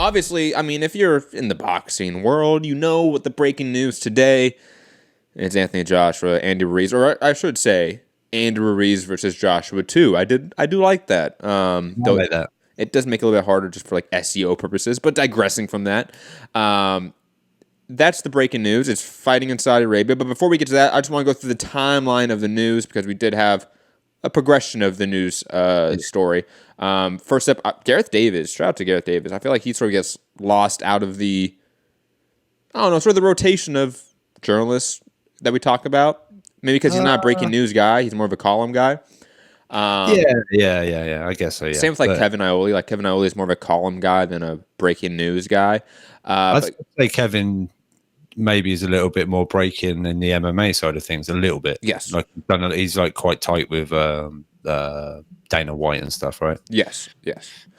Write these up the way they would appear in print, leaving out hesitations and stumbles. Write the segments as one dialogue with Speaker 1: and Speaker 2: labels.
Speaker 1: obviously, I mean, if you're in the boxing world, you know what the breaking news today. It's Anthony Joshua, Andy Ruiz, or I should say, Andy Ruiz versus Joshua 2. I do like that.
Speaker 2: I
Speaker 1: Though
Speaker 2: like that.
Speaker 1: it does make it a little bit harder just for like SEO purposes. But digressing from that, that's the breaking news. It's fighting in Saudi Arabia. But before we get to that, I just want to go through the timeline of the news because we did have a progression of the news story. First up, Gareth Davis. Shout out to Gareth Davis. I feel like he sort of gets lost out of the, I don't know, sort of the rotation of journalists that we talk about. Maybe because he's not a breaking news guy. He's more of a column guy.
Speaker 2: Yeah. I guess so. Yeah.
Speaker 1: Same with like Kevin Iole. Like Kevin Iole is more of a column guy than a breaking news guy.
Speaker 2: I'd say Kevin maybe is a little bit more breaking in the MMA side of things. A little bit.
Speaker 1: Yes.
Speaker 2: Like he's like quite tight with Dana White and stuff, right?
Speaker 1: Yes.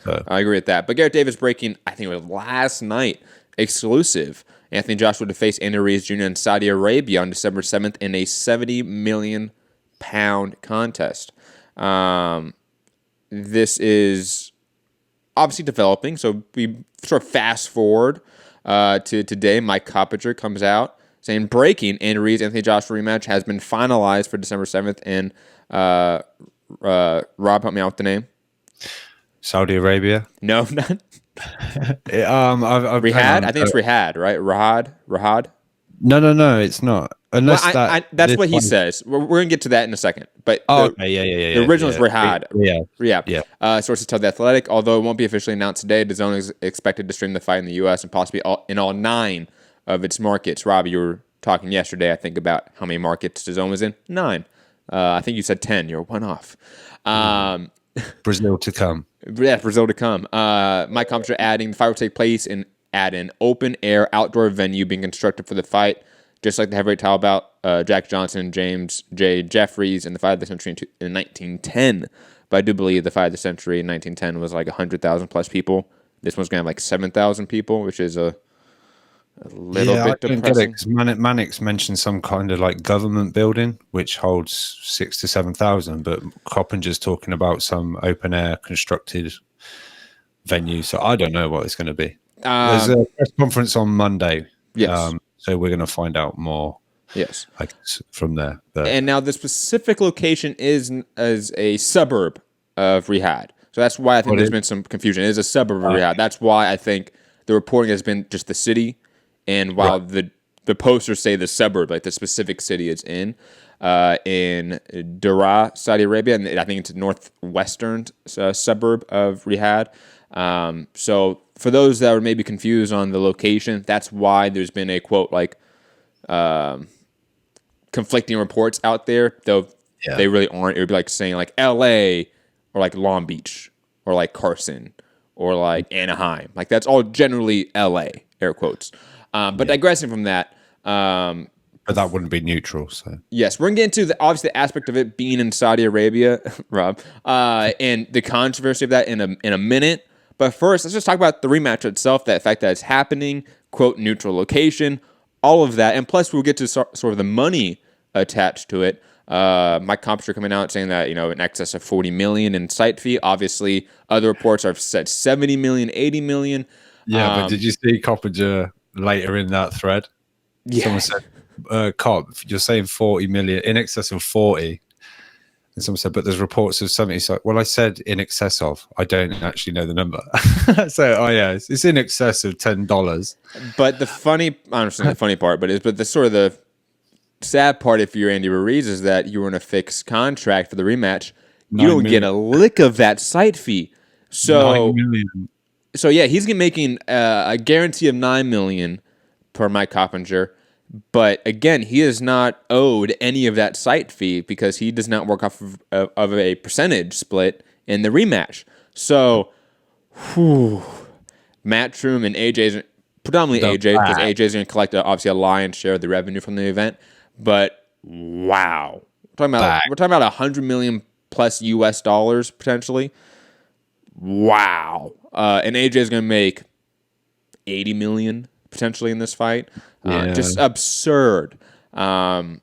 Speaker 1: So. I agree with that. But Gareth Davis breaking, I think it was last night, exclusive. Anthony Joshua to face Andy Ruiz Jr. in Saudi Arabia on December 7th in a £70 million contest. This is obviously developing, so we sort of fast forward to today. Mike Coppinger comes out saying, breaking, Andy Ruiz Anthony Joshua rematch has been finalized for December 7th in, Rob, help me out with the name.
Speaker 2: Saudi Arabia?
Speaker 1: No, not.
Speaker 2: Riyadh?
Speaker 1: I think it's Riyadh, right? Riyadh?
Speaker 2: No, it's not. Unless
Speaker 1: that's what he says. We're going to get to that in a second. But
Speaker 2: the
Speaker 1: original is Riyadh.
Speaker 2: Yeah.
Speaker 1: Sources tell The Athletic, although it won't be officially announced today, DAZN is expected to stream the fight in the U.S. and possibly in all 9 of its markets. Rob, you were talking yesterday, I think, about how many markets DAZN was in. 9. I think you said 10. You're 1 off.
Speaker 2: Brazil to come.
Speaker 1: Yeah, Brazil to come. Mike Coppinger adding the fight will take place at an open-air outdoor venue being constructed for the fight, just like the heavyweight title bout, Jack Johnson and James J. Jeffries in the fight of the century in 1910. But I do believe the fight of the century in 1910 was like 100,000 plus people. This one's going to have like 7,000 people, which is a little bit depressing.
Speaker 2: Mannix mentioned some kind of like government building which holds 6,000 to 7,000, but Coppinger's talking about some open air constructed venue. So I don't know what it's going to be. There's a press conference on Monday.
Speaker 1: Yes.
Speaker 2: So we're going to find out more.
Speaker 1: Yes.
Speaker 2: From there.
Speaker 1: And now the specific location is a suburb of Riyadh. So that's why I think there's been some confusion. It is a suburb of Riyadh. That's why I think the reporting has been just the city. And while the posters say the suburb, like the specific city it's in Dura, Saudi Arabia, and I think it's a northwestern suburb of Riyadh. So for those that are maybe confused on the location, that's why there's been a quote like conflicting reports out there, though they really aren't. It would be like saying like L.A. or like Long Beach or like Carson or like Anaheim. Like that's all generally L.A., air quotes. But digressing from that,
Speaker 2: but that wouldn't be neutral. So
Speaker 1: yes, we're gonna get into obviously the aspect of it being in Saudi Arabia, Rob, and the controversy of that in a minute. But first, let's just talk about the rematch itself, the fact that it's happening, quote, neutral location, all of that, and plus we'll get to sort of the money attached to it. Mike Coppinger coming out saying that in excess of $40 million in site fee. Obviously, other reports have said $70 million, $80 million.
Speaker 2: Yeah, but did you see Coppinger later in that thread?
Speaker 1: Yeah.
Speaker 2: Someone said, Cop, you're saying 40 million, in excess of 40. And someone said, but there's reports of 70. So, well, I said in excess of. I don't actually know the number. So, it's in excess of $10.
Speaker 1: But I understand the funny part, but the sort of the sad part if you're Andy Ruiz is that you were in a fixed contract for the rematch. You don't get a lick of that site fee. So,
Speaker 2: 9 million.
Speaker 1: So yeah, he's making a guarantee of $9 million per Mike Coppinger, but again, he is not owed any of that site fee because he does not work off of a percentage split in the rematch. So, Matchroom and AJ's predominantly AJ because AJ's going to collect obviously a lion's share of the revenue from the event. But wow, we're talking about $100 million plus US dollars potentially. Wow. And AJ is going to make $80 million potentially in this fight. Just absurd. But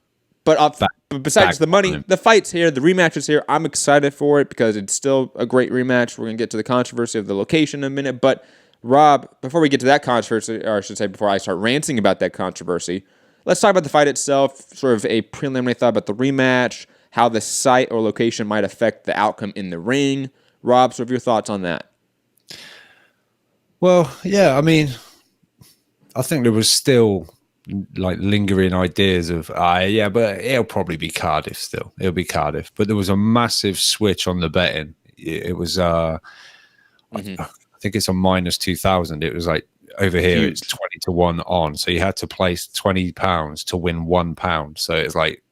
Speaker 1: besides the money, the fight's here, the rematch is here. I'm excited for it because it's still a great rematch. We're going to get to the controversy of the location in a minute. But Rob, before we get to that controversy, or I should say before I start ranting about that controversy, let's talk about the fight itself, sort of a preliminary thought about the rematch, how the site or location might affect the outcome in the ring. Rob, sort of your thoughts on that.
Speaker 2: Well, yeah, I mean, I think there was still like lingering ideas of, yeah, but it'll probably be Cardiff still. It'll be Cardiff. But there was a massive switch on the betting. It was, I think it's a minus 2,000. It was like over here, Huge. It's 20 to 1 on. So you had to place £20 to win £1. So it's like,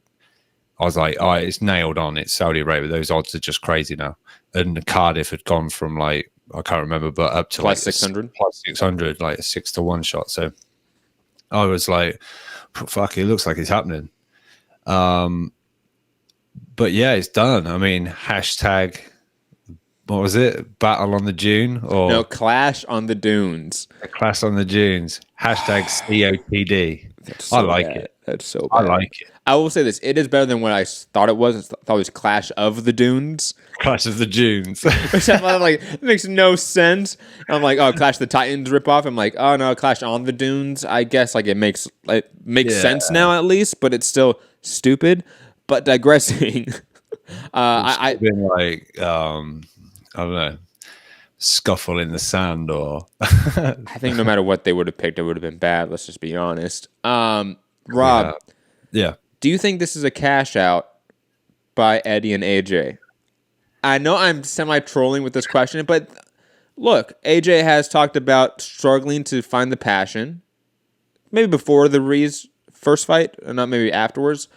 Speaker 2: I was like, oh, it's nailed on. It's Saudi Arabia. Those odds are just crazy now. And Cardiff had gone from like, I can't remember, but up to
Speaker 1: plus like 600,
Speaker 2: plus 600, like a 6-to-1 shot. So I was like, fuck, it looks like it's happening. But yeah, it's done. I mean, hashtag, what was it? Battle on the Dune? Or
Speaker 1: no, Clash on the Dunes.
Speaker 2: Clash on the Dunes. Hashtag COPD.
Speaker 1: So I like it. That's so bad.
Speaker 2: I like it.
Speaker 1: I will say this. It is better than what I thought it was. I thought it was Clash of the Dunes.
Speaker 2: Clash of the Dunes.
Speaker 1: Which I'm like, it makes no sense. I'm like, oh, Clash of the Titans ripoff. I'm like, oh no, Clash on the Dunes. I guess like it makes sense now at least, but it's still stupid. But digressing,
Speaker 2: I been like I don't know, scuffle in the sand, or
Speaker 1: I think no matter what they would have picked, it would have been bad. Let's just be honest. Rob,
Speaker 2: yeah.
Speaker 1: Do you think this is a cash out by Eddie and AJ? I know I'm semi-trolling with this question, but look, AJ has talked about struggling to find the passion, maybe before the Ruiz first fight, or not maybe afterwards.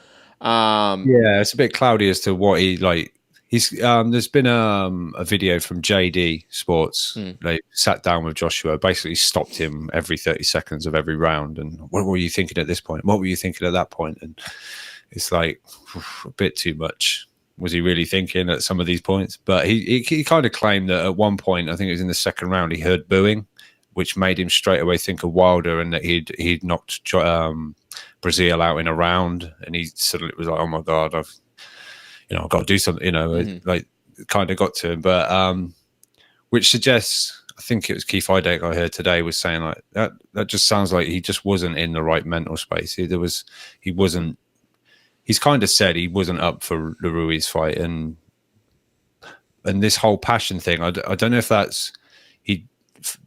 Speaker 2: Yeah, it's a bit cloudy as to what he like. He's there's been a video from JD Sports. They sat down with Joshua, basically stopped him every 30 seconds of every round, and what were you thinking at this point? What were you thinking at that point? And it's like a bit too much. Was he really thinking at some of these points? But he kind of claimed that at one point, I think it was in the second round, he heard booing, which made him straight away think of Wilder, and that he'd knocked Brazil out in a round, and he suddenly was like, oh my God, I've got to do something, like kind of got to him. But which suggests, I think it was Keith Idake I heard today was saying like that just sounds like he just wasn't in the right mental space. He's kind of said he wasn't up for the Ruiz fight, and this whole passion thing, I don't know if that's he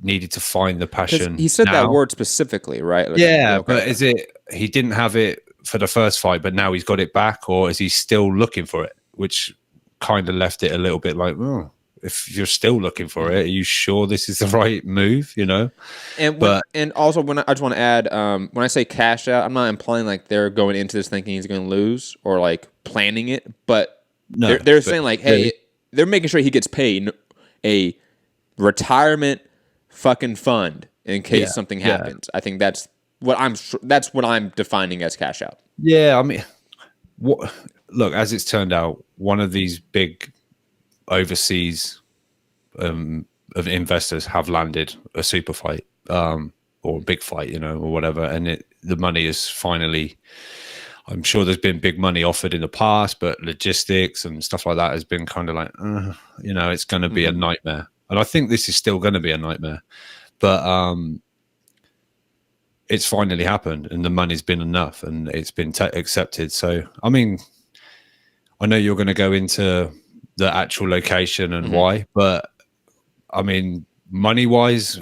Speaker 2: needed to find the passion.
Speaker 1: He said that word specifically, right?
Speaker 2: Like, yeah, okay. But is it he didn't have it for the first fight, but now he's got it back, or is he still looking for it? Which kind of left it a little bit like, oh, if you're still looking for it, are you sure this is the right move? And
Speaker 1: also when I just want to add, when I say cash out, I'm not implying like they're going into this thinking he's going to lose or like planning it, but they're saying like, hey, they're making sure he gets paid a retirement fucking fund in case something happens. I think that's what I'm defining as cash out.
Speaker 2: Yeah, I mean, look, as it's turned out, one of these big overseas of investors have landed a super fight or a big fight, or whatever, and the money is finally. I'm sure there's been big money offered in the past, but logistics and stuff like that has been kind of like, it's going to be a nightmare, and I think this is still going to be a nightmare, but it's finally happened, and the money's been enough, and it's been accepted. So, I mean, I know you're going to go into the actual location and why, but I mean, money-wise,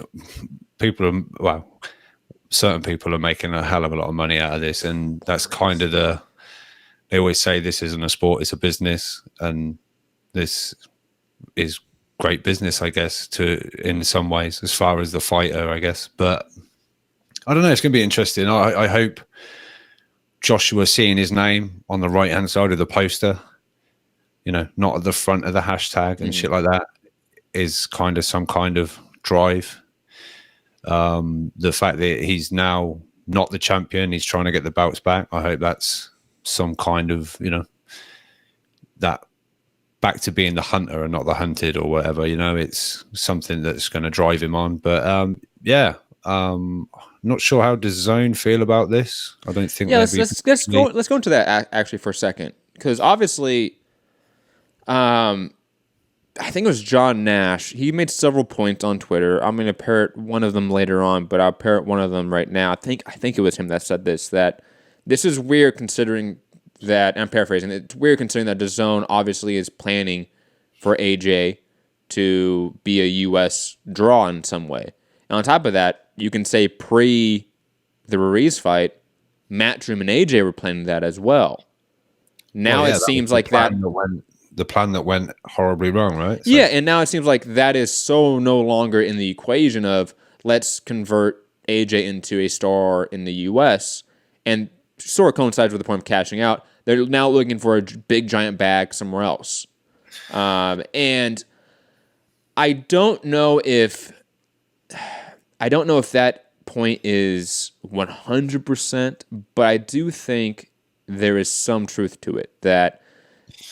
Speaker 2: certain people are making a hell of a lot of money out of this, and that's kind of they always say this isn't a sport, it's a business, and this is great business, I guess, in some ways, as far as the fighter, I guess, but I don't know. It's going to be interesting. I hope Joshua seeing his name on the right-hand side of the poster, not at the front of the hashtag and shit like that, is kind of some kind of drive. The fact that he's now not the champion, he's trying to get the belts back. I hope that's some kind of, that back to being the hunter and not the hunted or whatever. It's something that's going to drive him on. But not sure how does Zone feel about this. I don't think.
Speaker 1: Yeah, let's go into that actually for a second, because obviously, I think it was John Nash. He made several points on Twitter. I'm going to parrot one of them later on, but I'll parrot one of them right now. I think it was him that said this, that this is weird considering that, I'm paraphrasing, it's weird considering that DAZN obviously is planning for AJ to be a U.S. draw in some way. And on top of that, you can say pre the Ruiz fight, Matchroom and AJ were planning that as well. Now it seems like that...
Speaker 2: The plan that went horribly wrong, right?
Speaker 1: So. Yeah, and now it seems like that is so no longer in the equation of let's convert AJ into a star in the U.S., and sort of coincides with the point of cashing out. They're now looking for a big, giant bag somewhere else. And I don't know if that point is 100%, but I do think there is some truth to it, that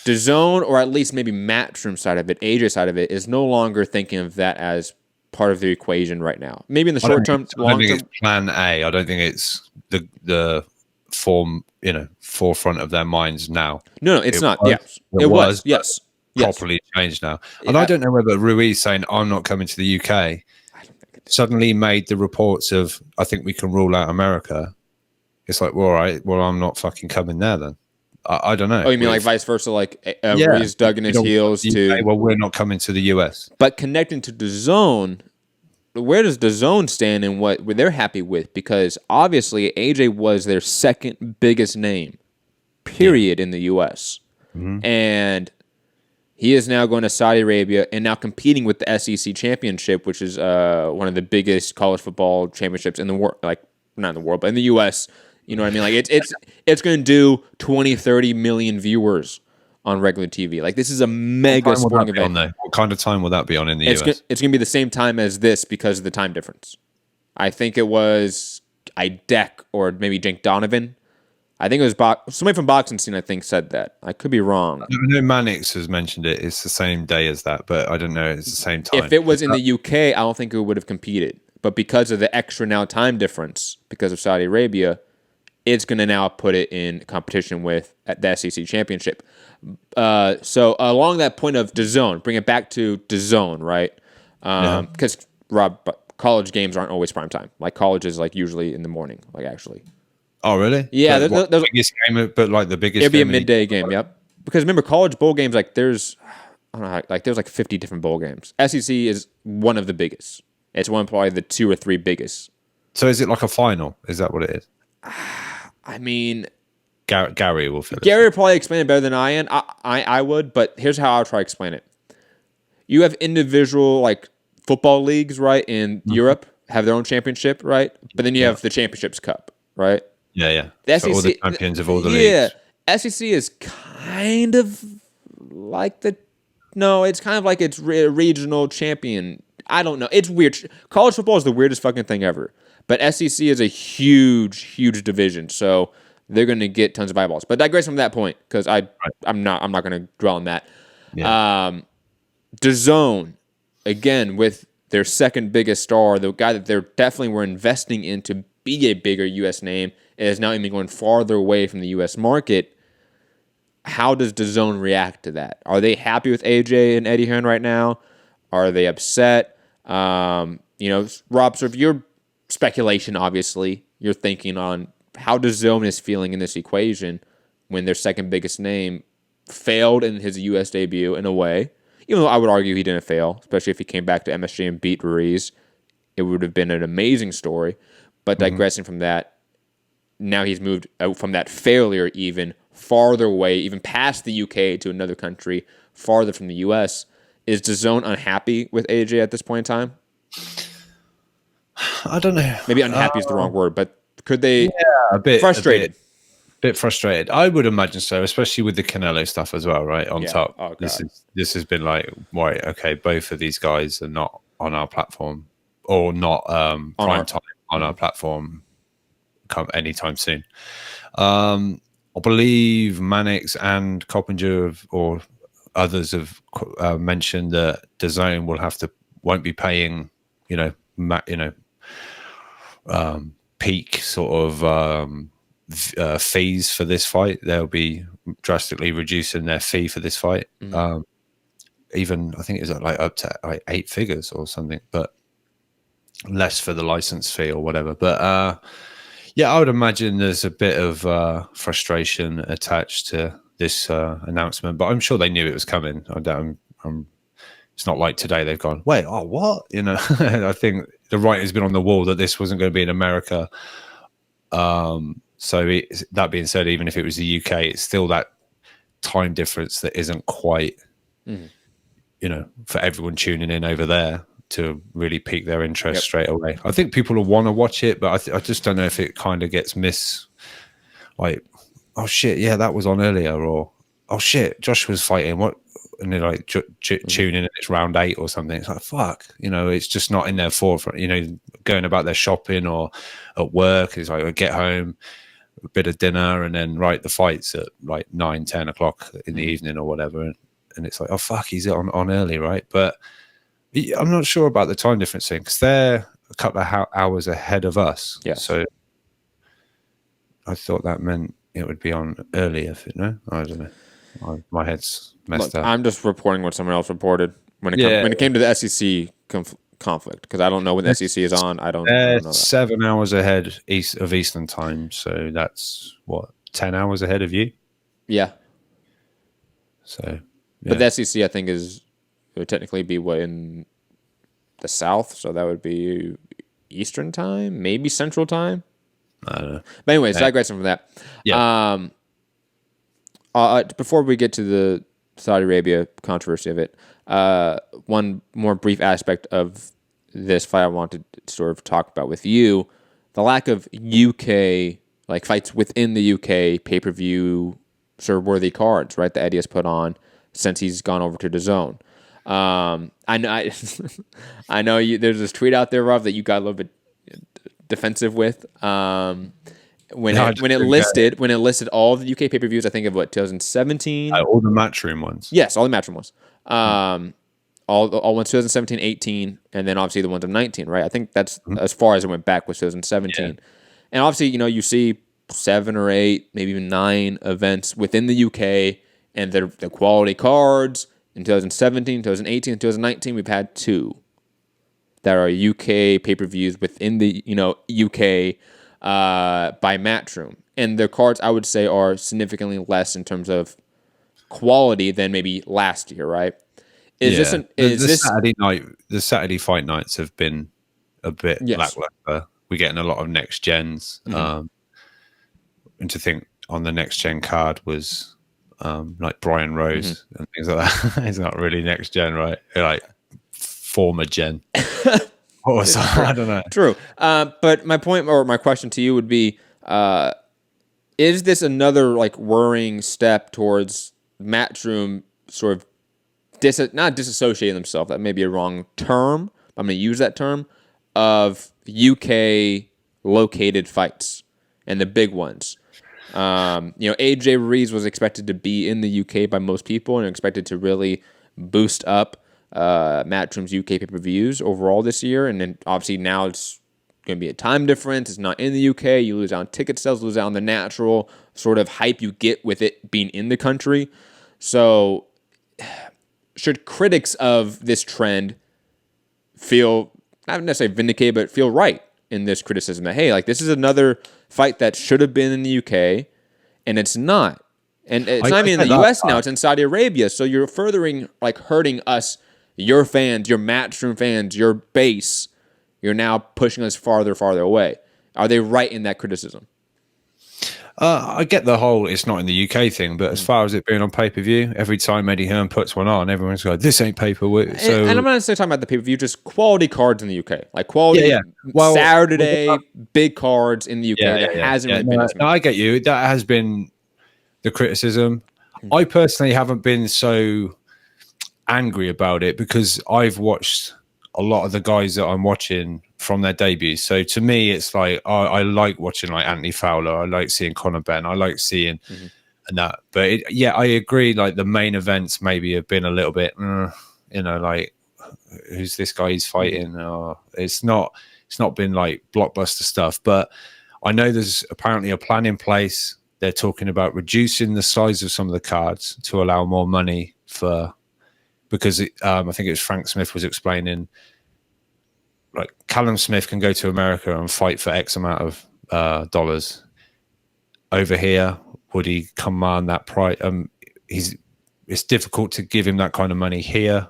Speaker 1: DAZN, or at least maybe Matchroom side of it, AJ side of it, is no longer thinking of that as part of the equation right now. Maybe in the short term, long term.
Speaker 2: It's plan A. I don't think it's the forefront of their minds now.
Speaker 1: No, it's not. Yes, it was. Yes,
Speaker 2: properly changed now. And I don't know whether Ruiz saying I'm not coming to the UK suddenly made the reports of I think we can rule out America. It's like, well, all right, well, I'm not fucking coming there then. I don't know.
Speaker 1: Oh, you mean like vice versa? Like Ruiz dug in his heels to...
Speaker 2: Well, we're not coming to the US.
Speaker 1: But connecting to DAZN, where does DAZN stand and what they're happy with? Because obviously AJ was their second biggest name, period, in the US. Mm-hmm. And he is now going to Saudi Arabia and now competing with the SEC championship, which is one of the biggest college football championships in the world. Like, not in the world, but in the US. You know what I mean? Like it's going to do 20, 30 million viewers on regular TV. Like this is a mega sporting event.
Speaker 2: What kind of time will that be on in the US?
Speaker 1: It's going to be the same time as this because of the time difference. I think it was Idek or maybe Jake Donovan. I think it was somebody from Boxing Scene, I think, said that. I could be wrong.
Speaker 2: I know Mannix has mentioned it. It's the same day as that, but I don't know. It's the same time.
Speaker 1: If it was in the UK, I don't think it would have competed. But because of the extra now time difference, because of Saudi Arabia, it's going to now put it in competition with at the SEC championship. So along that point of DAZN, bring it back to DAZN, right? Because Rob, college games aren't always prime time. Like college is like usually in the morning. Like actually.
Speaker 2: Oh really?
Speaker 1: Yeah,
Speaker 2: there's the biggest game, but like the biggest.
Speaker 1: It'd be a midday game. Yep. Because remember, college bowl games there's 50 different bowl games. SEC is one of the biggest. It's one of probably the 2 or 3 biggest.
Speaker 2: So is it like a final? Is that what it is?
Speaker 1: I mean,
Speaker 2: Gary will fill it.
Speaker 1: Gary will probably explain it better than I would, but here's how I'll try to explain it. You have individual like football leagues, right, in Europe have their own championship, right? But then you have the Championships Cup, right?
Speaker 2: Yeah.
Speaker 1: The
Speaker 2: SEC, all the champions of all the leagues.
Speaker 1: Yeah, SEC is kind of like it's kind of like its regional champion. I don't know. It's weird. College football is the weirdest fucking thing ever. But SEC is a huge, huge division, so they're going to get tons of eyeballs. But digress from that point, because I'm not going to dwell on that. Yeah. DAZN, again, with their second biggest star, the guy that they're definitely were investing in to be a bigger U.S. name, is now even going farther away from the U.S. market. How does DAZN react to that? Are they happy with AJ and Eddie Hearn right now? Are they upset? Rob, so if you're speculation, obviously, you're thinking on how DAZN is feeling in this equation when their second biggest name failed in his U.S. debut in a way. Even though I would argue he didn't fail, especially if he came back to MSG and beat Ruiz. It would have been an amazing story. But digressing from that, now he's moved out from that failure even farther away, even past the UK to another country, farther from the U.S. Is DAZN unhappy with AJ at this point in time?
Speaker 2: I don't know.
Speaker 1: Maybe unhappy is the wrong word, but could they?
Speaker 2: Yeah, a bit
Speaker 1: frustrated.
Speaker 2: A bit frustrated. I would imagine so, especially with the Canelo stuff as well, right? On top, this has been like, right, okay, both of these guys are not on our platform or not prime time on our platform come anytime soon. I believe Mannix and Coppinger or others have mentioned that DAZN won't be paying, peak sort of fees for this fight. They'll be drastically reducing their fee for this fight. even I think it was like up to like 8 figures or something, but less for the license fee or whatever. But yeah, I would imagine there's a bit of frustration attached to this announcement, but I'm sure they knew it was coming. It's not like today they've gone, wait, oh, what? You know, I think the writing's been on the wall that this wasn't going to be in America. So that being said, even if it was the UK, it's still that time difference that isn't quite, you know, for everyone tuning in over there to really pique their interest straight away. I think people will want to watch it, but I just don't know if it kind of gets like, oh shit, yeah, that was on earlier, or oh shit, Josh was fighting what, and they're like tune in and it's round 8 or something. It's like, fuck, you know, it's just not in their forefront, you know, going about their shopping or at work. It's like, I get home, a bit of dinner, and then the fight's at like 9-10 o'clock in the evening or whatever, and it's like, oh fuck, he's on early, right? But I'm not sure about the time difference thing, because they're a couple of hours ahead of us.
Speaker 1: Yeah.
Speaker 2: So I thought that meant it would be on earlier. I don't know. My head's messed up.
Speaker 1: I'm just reporting what someone else reported when it came to the SEC conflict, because I don't know when the SEC is on. I don't know that.
Speaker 2: 7 hours ahead of Eastern time, so that's what, 10 hours ahead of you.
Speaker 1: Yeah.
Speaker 2: So, yeah.
Speaker 1: But the SEC, I think, it would technically be in the South, so that would be Eastern time, maybe Central time.
Speaker 2: I don't know.
Speaker 1: But anyways, digressing from that.
Speaker 2: Yeah.
Speaker 1: Before we get to the Saudi Arabia controversy of it, one more brief aspect of this fight I wanted to sort of talk about with you: the lack of UK fights within the UK pay-per-view sort of worthy cards, right? That Eddie has put on since he's gone over to DAZN. I know. I know you. There's this tweet out there, Rob, that you got a little bit defensive with. When it listed all of the UK pay-per-views, I think of 2017.
Speaker 2: All the Matchroom ones.
Speaker 1: Yes, all the Matchroom ones. All ones 2017, 18, and then obviously the ones of 19. Right. I think that's as far as it went back was 2017. Yeah. And obviously, you know, you see 7 or 8, maybe even 9 events within the UK, and the quality cards. In 2017, 2018, and 2019, we've had 2 that are UK pay-per-views within the UK by Matchroom, and the cards I would say are significantly less in terms of quality than maybe last year. Right?
Speaker 2: The Saturday fight nights have been a bit lackluster. We're getting a lot of next gens, and to think on the next gen card was. Like Brian Rose and things like that. It's not really next gen, right? Like former gen. Or something, I don't know.
Speaker 1: True. But my point or my question to you would be, is this another worrying step towards Matchroom sort of not disassociating themselves? That may be a wrong term. I'm going to use that term of UK located fights and the big ones. AJ Ruiz was expected to be in the UK by most people and expected to really boost up Matchroom's UK pay-per-views overall this year. And then obviously now it's going to be a time difference. It's not in the UK. You lose out on ticket sales, lose out on the natural sort of hype you get with it being in the country. So should critics of this trend feel, not necessarily vindicated, but feel right in this criticism that, hey, this is another fight that should have been in the UK, and it's not. And it's not even in the US now, it's in Saudi Arabia. So you're furthering, hurting us, your fans, your Matchroom fans, your base. You're now pushing us farther away. Are they right in that criticism?
Speaker 2: I get the whole it's not in the UK thing, but as far as it being on pay-per-view, every time Eddie Hearn puts one on, everyone's going, this ain't pay-per-view. So,
Speaker 1: and I'm not necessarily talking about the pay-per-view, just quality cards in the UK. Quality Saturday, big cards in the UK. It hasn't really been.
Speaker 2: No, I get you. That has been the criticism. I personally haven't been so angry about it because I've watched a lot of the guys that I'm watching from their debuts. So to me, it's like I like watching Anthony Fowler. I like seeing Conor Benn. I like seeing and that. But I agree. The main events maybe have been a little bit, who's this guy he's fighting? It's not been blockbuster stuff. But I know there's apparently a plan in place. They're talking about reducing the size of some of the cards to allow more money for because I think it was Frank Smith was explaining, like Callum Smith can go to America and fight for X amount of dollars. Over here, would he command that price? It's difficult to give him that kind of money here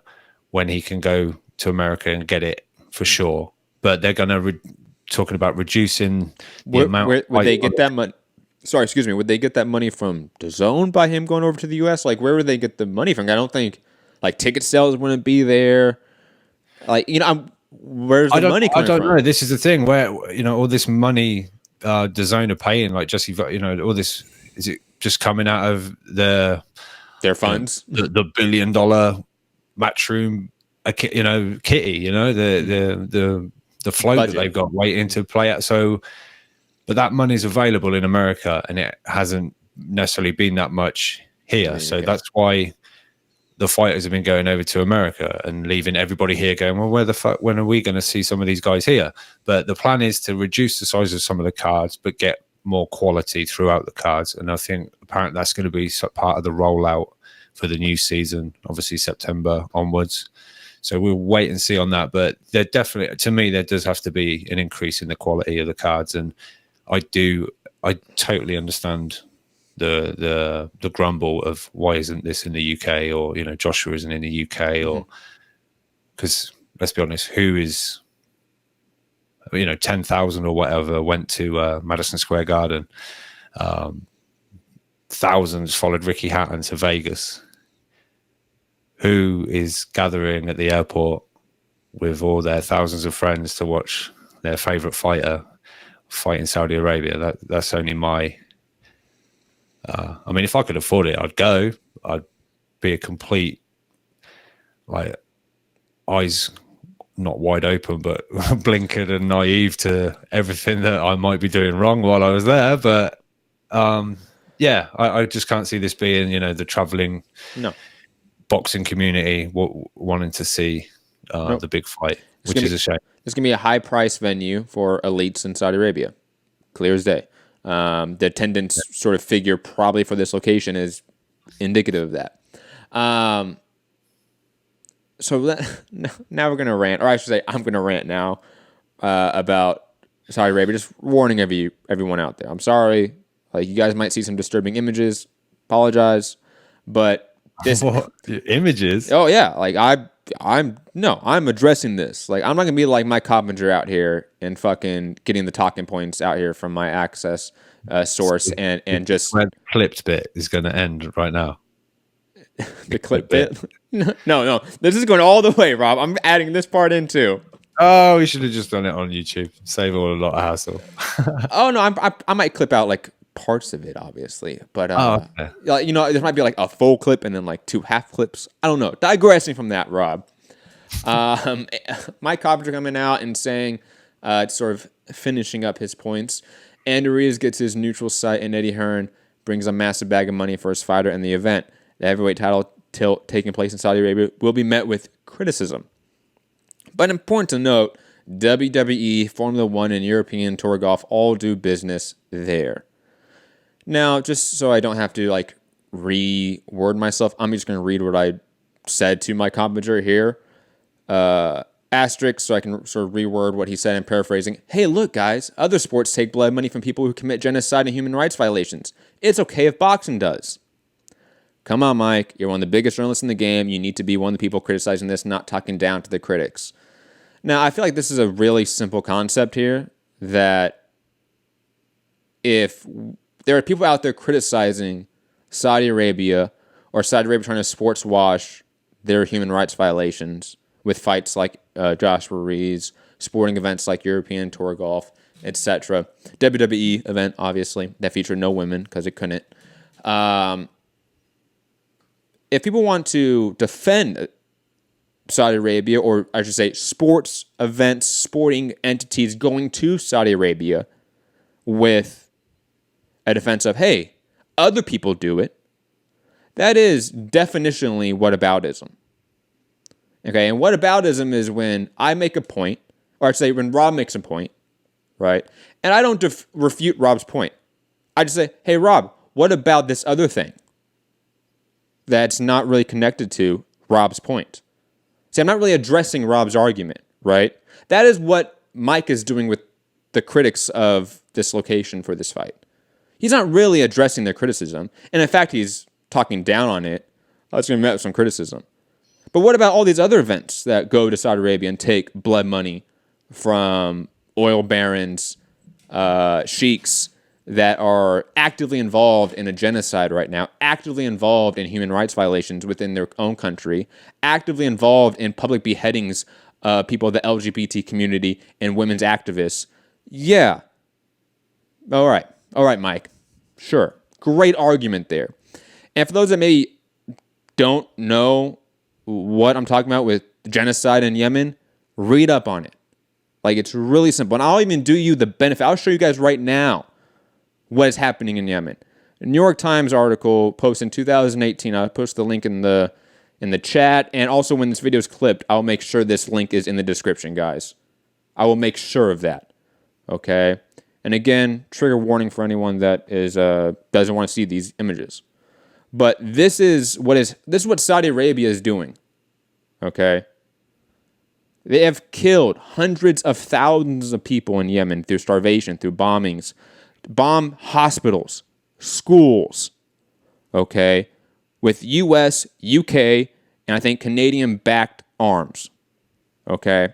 Speaker 2: when he can go to America and get it for sure. But they're going to talking about reducing the amount.
Speaker 1: Would they get that money? Sorry, excuse me. Would they get that money from DAZN by him going over to the U.S.? Like, where would they get the money from? I don't think like ticket sales wouldn't be there. Like, where's the money coming from?
Speaker 2: I don't know. This is the thing where all this money DAZN are paying, like Jesse, all this, is it just coming out of their
Speaker 1: funds,
Speaker 2: the $1 billion Matchroom, kitty, the float budget that they've got waiting to play out. So, but that money's available in America, and it hasn't necessarily been that much here. So that's why the fighters have been going over to America and leaving everybody here going, well, where the fuck, when are we going to see some of these guys here? But the plan is to reduce the size of some of the cards, but get more quality throughout the cards. And I think apparently that's going to be part of the rollout for the new season, obviously September onwards. So we'll wait and see on that. But there definitely, to me, there does have to be an increase in the quality of the cards. And I totally understand the grumble of why isn't this in the UK, or Joshua isn't in the UK, or because let's be honest, who is 10,000 or whatever went to Madison Square Garden, thousands followed Ricky Hatton to Vegas. Who is gathering at the airport with all their thousands of friends to watch their favorite fighter fight in Saudi Arabia? That's only my I mean, if I could afford it, I'd go. I'd be a complete, like, eyes not wide open, but blinkered and naive to everything that I might be doing wrong while I was there. But yeah, I just can't see this being, the traveling boxing community wanting to see the big fight, which is a shame.
Speaker 1: It's going to be a high price venue for elites in Saudi Arabia. Clear as day. The attendance sort of figure probably for this location is indicative of that. So now we're going to rant, or I should say I'm going to rant now about Saudi Arabia. Just warning everyone out there. I'm sorry. Like, you guys might see some disturbing images. Apologize. But this...
Speaker 2: images?
Speaker 1: Oh, yeah. Like, I'm addressing this. Like, I'm not gonna be like Mike Coppinger out here and fucking getting the talking points out here from my access source and just
Speaker 2: clipped bit is gonna end right now.
Speaker 1: The clip bit? No. This is going all the way, Rob. I'm adding this part in too.
Speaker 2: Oh, we should have just done it on YouTube. Save a lot of hassle.
Speaker 1: Oh no, I might clip out like parts of it, obviously, but okay. There might be like a full clip and then like 2 half clips. I don't know. Digressing from that, Rob. Mike Coppinger coming out and saying, sort of finishing up his points. Andy Ruiz gets his neutral site, and Eddie Hearn brings a massive bag of money for his fighter in the event. The heavyweight title tilt taking place in Saudi Arabia will be met with criticism. But important to note, WWE, Formula One, and European Tour Golf all do business there. Now, just so I don't have to like reword myself, I'm just going to read what I said to Mike Coppinger here. Asterisk, so I can sort of reword what he said in paraphrasing. Hey, look, guys, other sports take blood money from people who commit genocide and human rights violations. It's okay if boxing does. Come on, Mike. You're one of the biggest journalists in the game. You need to be one of the people criticizing this, not talking down to the critics. Now, I feel like this is a really simple concept here, that if there are people out there criticizing Saudi Arabia, or Saudi Arabia trying to sports wash their human rights violations with fights like Joshua Ruiz, sporting events like European Tour Golf, etc. WWE event, obviously, that featured no women because it couldn't. If people want to defend Saudi Arabia, or I should say sports events, sporting entities going to Saudi Arabia with a defense of, hey, other people do it, that is definitionally whataboutism. Okay, and whataboutism is when I make a point, or I'd say when Rob makes a point, right? And I don't refute Rob's point. I just say, hey, Rob, what about this other thing that's not really connected to Rob's point. See, I'm not really addressing Rob's argument, right? That is what Mike is doing with the critics of this location for this fight. He's not really addressing their criticism. And in fact, he's talking down on it. That's going to be met with some criticism. But what about all these other events that go to Saudi Arabia and take blood money from oil barons, sheiks that are actively involved in a genocide right now, actively involved in human rights violations within their own country, actively involved in public beheadings of people of the LGBT community and women's activists? Yeah. All right, Mike. Sure. Great argument there. And for those that maybe don't know what I'm talking about with genocide in Yemen, read up on it. Like, it's really simple. And I'll even do you the benefit. I'll show you guys right now what is happening in Yemen. A New York Times article posted in 2018. I'll post the link in the chat. And also when this video is clipped, I'll make sure this link is in the description, guys. I will make sure of that. Okay? And again, trigger warning for anyone that is doesn't want to see these images. But this is what Saudi Arabia is doing. Okay? They have killed hundreds of thousands of people in Yemen through starvation, through bombings, bomb hospitals, schools, okay, with U.S., UK, and I think Canadian-backed arms, okay?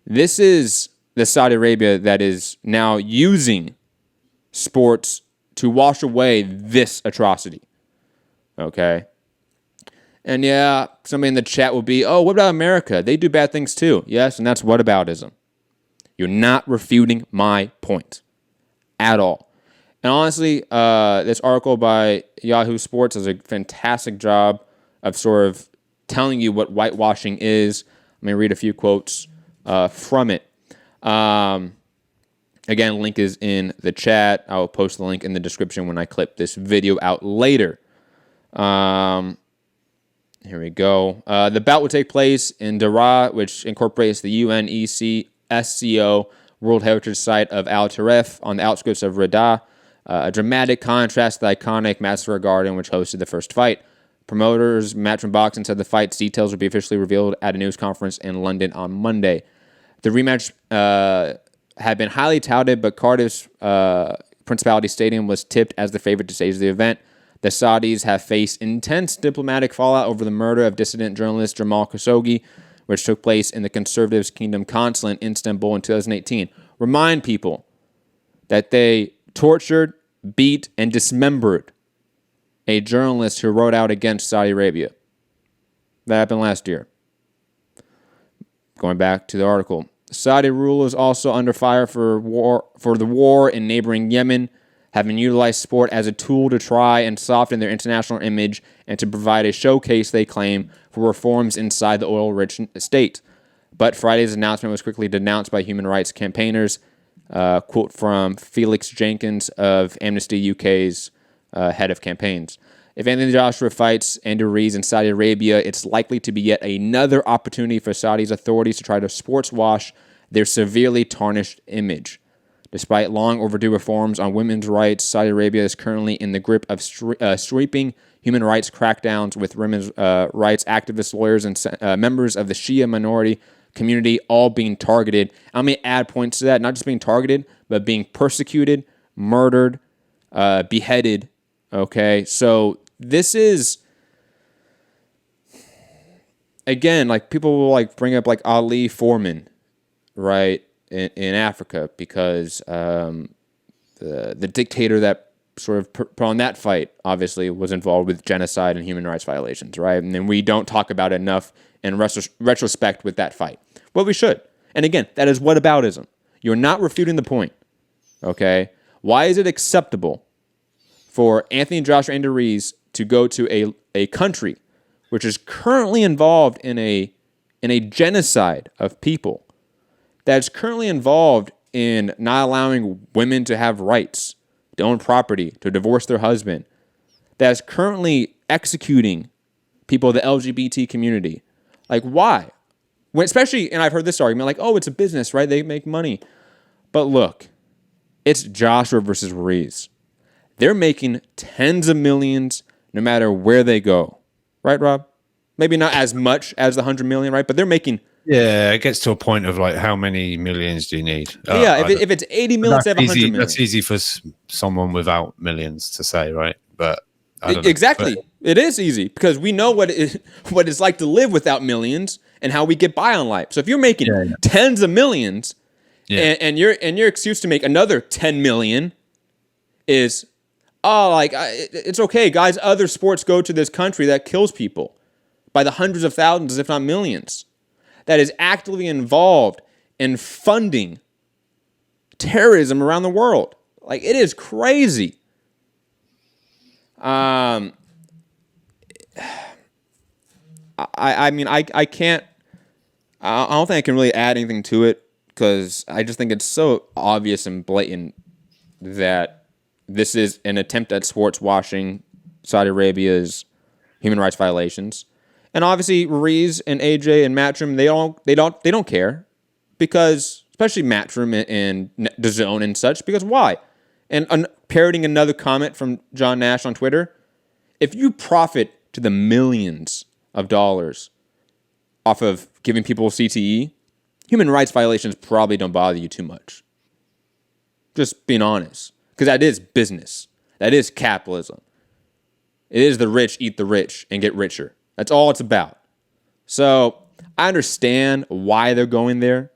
Speaker 1: This is the Saudi Arabia that is now using sports to wash away this atrocity, okay? And yeah, somebody in the chat will be, oh, what about America? They do bad things too. Yes, and that's whataboutism. You're not refuting my point at all. And honestly, this article by Yahoo Sports does a fantastic job of sort of telling you what whitewashing is. Let me read a few quotes from it. Again, link is in the chat. I will post the link in the description when I clip this video out later. Here we go. The bout will take place in Daraa, which incorporates the UNESCO World Heritage Site of Al Taref on the outskirts of Riyadh. A dramatic contrast to the iconic Madison Square Garden, which hosted the first fight. Promoters Matchroom Boxing said the fight's details will be officially revealed at a news conference in London on Monday. The rematch had been highly touted, but Cardiff's Principality Stadium was tipped as the favorite to stage the event. The Saudis have faced intense diplomatic fallout over the murder of dissident journalist Jamal Khashoggi, which took place in the Conservatives' Kingdom Consulate in Istanbul in 2018. Remind people that they tortured, beat, and dismembered a journalist who wrote out against Saudi Arabia. That happened last year. Going back to the article. Saudi rulers also under fire for the war in neighboring Yemen, having utilized sport as a tool to try and soften their international image and to provide a showcase, they claim, for reforms inside the oil-rich state. But Friday's announcement was quickly denounced by human rights campaigners. Quote from Felix Jenkins of Amnesty UK's head of campaigns. If Anthony Joshua fights Andrew Ruiz in Saudi Arabia, it's likely to be yet another opportunity for Saudi's authorities to try to sports wash their severely tarnished image. Despite long overdue reforms on women's rights, Saudi Arabia is currently in the grip of sweeping human rights crackdowns, with women's rights activists, lawyers, and members of the Shia minority community all being targeted. I'm going to add points to that, not just being targeted, but being persecuted, murdered, beheaded. Okay, so this is, again, like people will like bring up like Ali Foreman, right? In Africa, because the dictator that sort of put on that fight obviously was involved with genocide and human rights violations, right? And then we don't talk about it enough in retrospect with that fight. Well, we should. And again, that is whataboutism. You're not refuting the point, okay? Why is it acceptable for Anthony Joshua and Ruiz to go to a country which is currently involved in a genocide of people, that's currently involved in not allowing women to have rights, to own property, to divorce their husband, that's currently executing people of the LGBT community? Like, why? When, especially, and I've heard this argument, like, oh, it's a business, right? They make money. But look, it's Joshua versus Ruiz. They're making tens of millions no matter where they go. Right, Rob? Maybe not as much as the 100 million, right? But they're making.
Speaker 2: Yeah, it gets to a point of like, how many millions do you need?
Speaker 1: If it's 80 million instead of 100 million.
Speaker 2: That's easy for someone without millions to say, right? But I don't know.
Speaker 1: Exactly. It is easy because we know what it's like to live without millions and how we get by on life. So if you're making tens of millions, and your excuse to make another 10 million is, it's okay, guys. Other sports go to this country that kills people by the hundreds of thousands, if not millions, that is actively involved in funding terrorism around the world. Like, it is crazy. I mean, I can't. I don't think I can really add anything to it because I just think it's so obvious and blatant that this is an attempt at sports washing Saudi Arabia's human rights violations. And obviously, Ruiz and AJ and Matchroom, they don't care, because especially Matchroom and DAZN and such. Because why? And parroting another comment from John Nash on Twitter, if you profit to the millions of dollars off of giving people CTE, human rights violations probably don't bother you too much. Just being honest, because that is business. That is capitalism. It is the rich eat the rich and get richer. That's all it's about. So I understand why they're going there,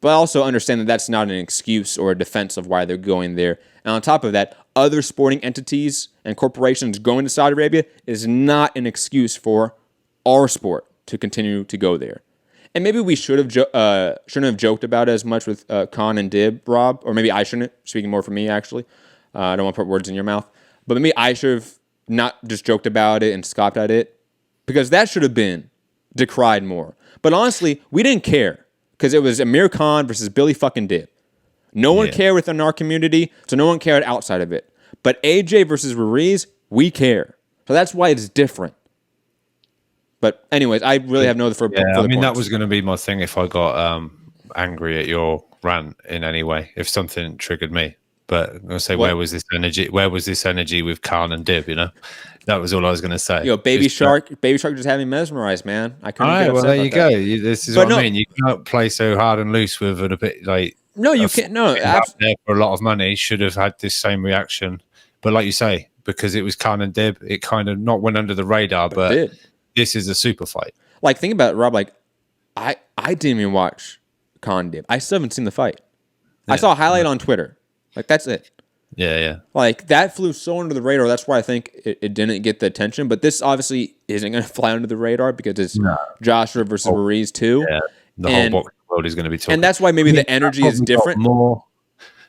Speaker 1: but I also understand that that's not an excuse or a defense of why they're going there. And on top of that, other sporting entities and corporations going to Saudi Arabia is not an excuse for our sport to continue to go there. And maybe we shouldn't have joked about it as much with Khan and Dib, Rob, or maybe I shouldn't, speaking more for me, actually. I don't want to put words in your mouth. But maybe I should have not just joked about it and scoffed at it, because that should have been decried more. But honestly, we didn't care, because it was Amir Khan versus Billy fucking Dib. No one cared within our community, so no one cared outside of it. But AJ versus Ruiz, we care. So that's why it's different. But anyways, I really have no further
Speaker 2: I mean,
Speaker 1: points.
Speaker 2: that was going to be my thing if I got angry at your rant in any way, if something triggered me. But I'm going to say, where was this energy? Where was this energy with Khan and Dib, you know? That was all I was going to say.
Speaker 1: Baby Shark just had me mesmerized, man. I couldn't get upset
Speaker 2: there you
Speaker 1: about
Speaker 2: go. This is what I mean. You can't play so hard and loose with it a bit like...
Speaker 1: No, you can't. No,
Speaker 2: there for a lot of money should have had this same reaction. But like you say, because it was Khan and Dib, it kind of not went under the radar, but this is a super fight.
Speaker 1: Like, think about it, Rob. Like, I didn't even watch Khan Dib. I still haven't seen the fight. I saw a highlight on Twitter. Like, that's it.
Speaker 2: Yeah.
Speaker 1: Like, that flew so under the radar. That's why I think it didn't get the attention. But this obviously isn't going to fly under the radar because it's Joshua versus Ruiz too. Yeah,
Speaker 2: the whole boxing world is going to be talking.
Speaker 1: And that's why maybe the energy is different.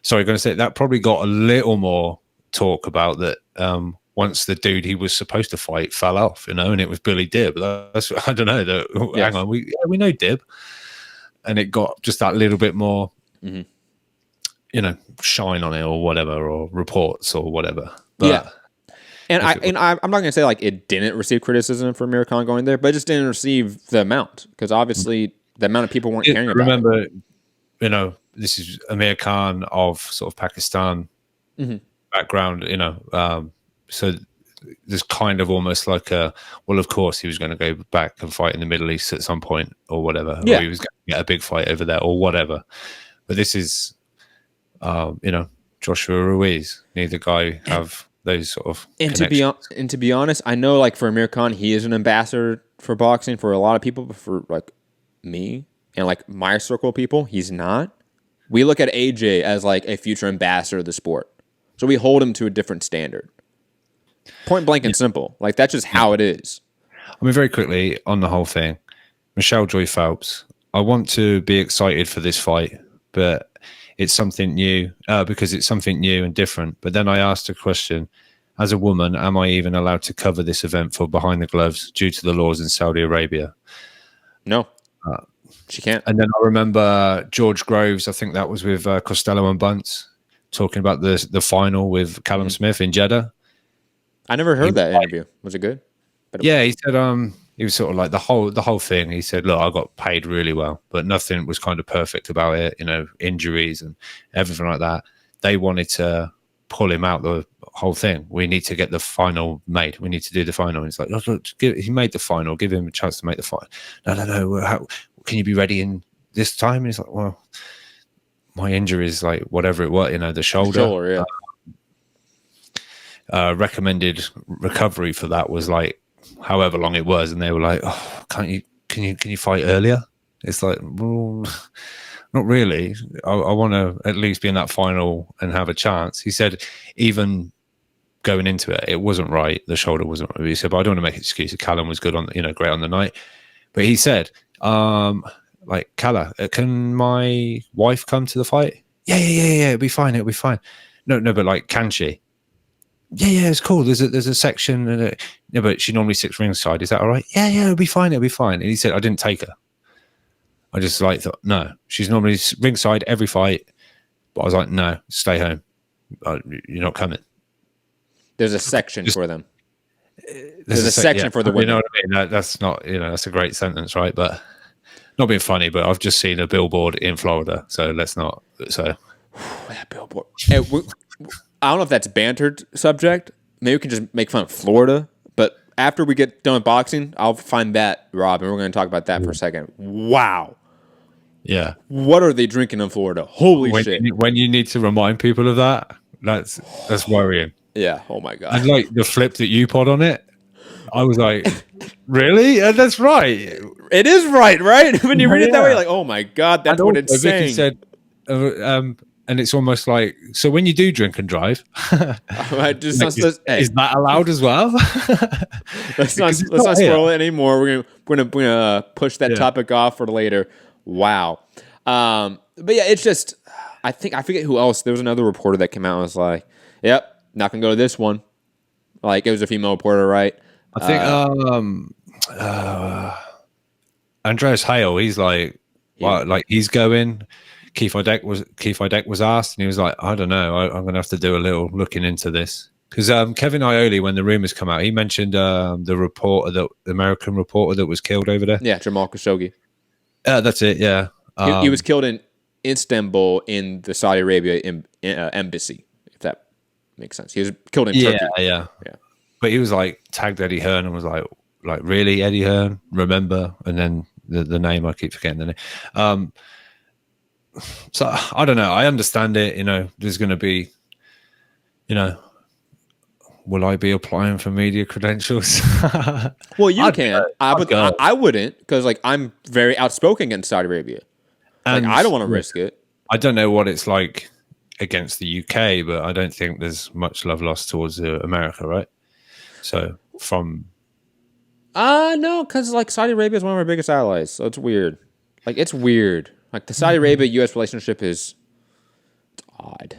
Speaker 2: Sorry, going to say that probably got a little more talk about that once the dude he was supposed to fight fell off, you know, and it was Billy Dib. That's, I don't know. Hang on, we know Dib. And it got just that little bit more... Mm-hmm. You know, shine on it or whatever, or reports or whatever. But
Speaker 1: and I'm not going to say like it didn't receive criticism for Amir Khan going there, but it just didn't receive the amount, because obviously the amount of people weren't caring about it.
Speaker 2: Remember, you know, this is Amir Khan of sort of Pakistan background, you know, so there's kind of almost like well, of course he was going to go back and fight in the Middle East at some point or whatever, or he was going to get a big fight over there or whatever. But this is... you know, Joshua Ruiz. Neither guy have those sort of
Speaker 1: to be honest, I know, like, for Amir Khan, he is an ambassador for boxing for a lot of people, but for like me and like my circle of people, he's not. We look at AJ as like a future ambassador of the sport, so we hold him to a different standard. Point blank and simple. Like, that's just how it is.
Speaker 2: I mean, very quickly on the whole thing, Michelle Joy Phelps. I want to be excited for this fight, but it's something new because it's something new and different. But then I asked a question, as a woman, am I even allowed to cover this event for Behind the Gloves due to the laws in Saudi Arabia?
Speaker 1: No, she can't.
Speaker 2: And then I remember George Groves, I think that was with Costello and Bunce, talking about the final with Callum Smith in Jeddah.
Speaker 1: I never heard that interview. Was it good?
Speaker 2: Yeah, he said he was sort of like the whole thing. He said, look, I got paid really well, but nothing was kind of perfect about it, you know, injuries and everything like that. They wanted to pull him out the whole thing. We need to get the final made. We need to do the final. And it's like, look, he made the final. Give him a chance to make the final. No. How can you be ready in this time? And he's like, well, my injury is like whatever it was, the shoulder. Yeah. Recommended recovery for that was like however long it was, and they were like, oh, can you fight earlier? It's like, well, not really. I want to at least be in that final and have a chance. He said even going into it, it wasn't right. The shoulder wasn't right. He said, but I don't want to make excuses. Callum was good on, great on the night. But he said, like, Calla, can my wife come to the fight? Yeah. It'll be fine. No, but like, can she? Yeah, it's cool. There's a section, but she normally sits ringside. Is that all right? Yeah, it'll be fine. And he said, I didn't take her. I just like thought, no, she's normally ringside every fight. But I was like, no, stay home. You're not coming.
Speaker 1: There's a section for them. There's a section for the women.
Speaker 2: You know what I mean? That's not, that's a great sentence, right? But not being funny, but I've just seen a billboard in Florida. So let's not. So
Speaker 1: that billboard. Hey, I don't know if that's a bantered subject. Maybe we can just make fun of Florida. But after we get done with boxing, I'll find that, Rob, and we're going to talk about that for a second. Wow.
Speaker 2: Yeah.
Speaker 1: What are they drinking in Florida? Holy shit.
Speaker 2: When you need to remind people of that, that's worrying.
Speaker 1: Yeah. Oh, my God.
Speaker 2: And like the flip that you put on it, I was like, really? And that's right.
Speaker 1: It is right? When you read it that way, you're like, oh, my God, that's what it's saying.
Speaker 2: Vicky said, and it's almost like, so when you do drink and drive, is that allowed as well?
Speaker 1: let's not spoil it anymore. We're gonna push that topic off for later. Wow. But yeah, it's just, I forget who else. There was another reporter that came out and was like, yep, not gonna go to this one. Like, it was a female reporter, right?
Speaker 2: I think Andreas Hale, he's like, he's going. Keith Idek was asked, and he was like, I don't know, I'm going to have to do a little looking into this. Because Kevin Iole, when the rumors come out, he mentioned the American reporter that was killed over there.
Speaker 1: Yeah, Jamal Khashoggi.
Speaker 2: That's it, yeah.
Speaker 1: He was killed in Istanbul in the Saudi Arabia embassy, if that makes sense. He was killed in Turkey.
Speaker 2: Yeah. But he was like, tagged Eddie Hearn and was like really, Eddie Hearn? Remember? And then the name, I keep forgetting the name. So I don't know. I understand it. There's going to be, will I be applying for media credentials?
Speaker 1: Well, you can. I wouldn't, because like I'm very outspoken against Saudi Arabia. And I don't want to risk it.
Speaker 2: I don't know what it's like against the UK, but I don't think there's much love lost towards America, right? So from
Speaker 1: no, because like Saudi Arabia is one of our biggest allies, so it's weird. Like it's weird. Like the Saudi Arabia-U.S. relationship is odd.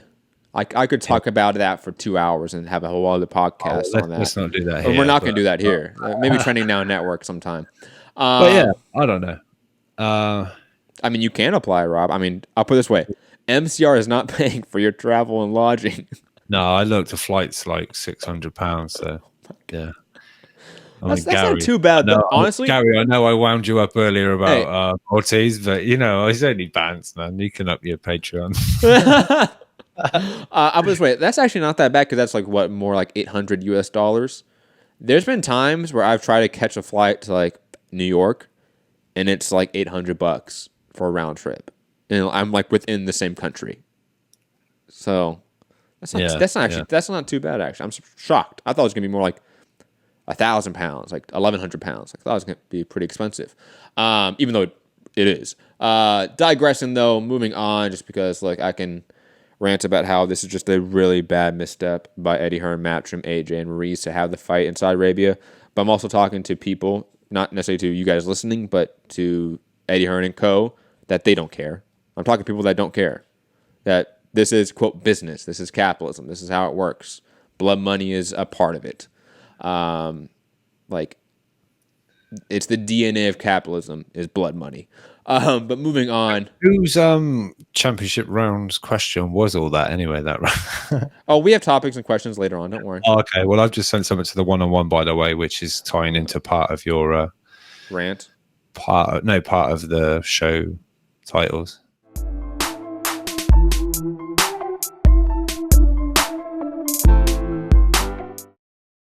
Speaker 1: I could talk about that for 2 hours and have a whole other podcast on that.
Speaker 2: Let's not do that
Speaker 1: here. We're not going to do that here. Maybe Trending Now Network sometime.
Speaker 2: But yeah, I don't know.
Speaker 1: I mean, you can apply, Rob. I mean, I'll put it this way. MCR is not paying for your travel and lodging.
Speaker 2: No, I looked. The flight's like £600, so yeah.
Speaker 1: That's not too bad, though, honestly.
Speaker 2: Gary, I know I wound you up earlier about Ortiz, but it's only bands, man. You can up your Patreon.
Speaker 1: I'll put it this way. That's actually not that bad, because that's like more like $800 US. There's been times where I've tried to catch a flight to like New York, and it's like $800 for a round trip, and I'm like within the same country. So that's not too bad, actually. I'm shocked. I thought it was gonna be more like £1,000, like £1,100. I thought it was going to be pretty expensive, even though it is. Digressing though, moving on, just because like I can rant about how this is just a really bad misstep by Eddie Hearn, Matchroom, AJ, and Ruiz to have the fight in Saudi Arabia. But I'm also talking to people, not necessarily to you guys listening, but to Eddie Hearn and co, that they don't care. I'm talking to people that don't care. That this is, quote, business. This is capitalism. This is how it works. Blood money is a part of it. Like it's the DNA of capitalism is blood money. But moving on,
Speaker 2: whose championship rounds question was all that anyway? That round.
Speaker 1: Oh, we have topics and questions later on. Don't worry.
Speaker 2: Oh, okay. Well, I've just sent something to the one-on-one, by the way, which is tying into part of your
Speaker 1: rant.
Speaker 2: Part of the show titles.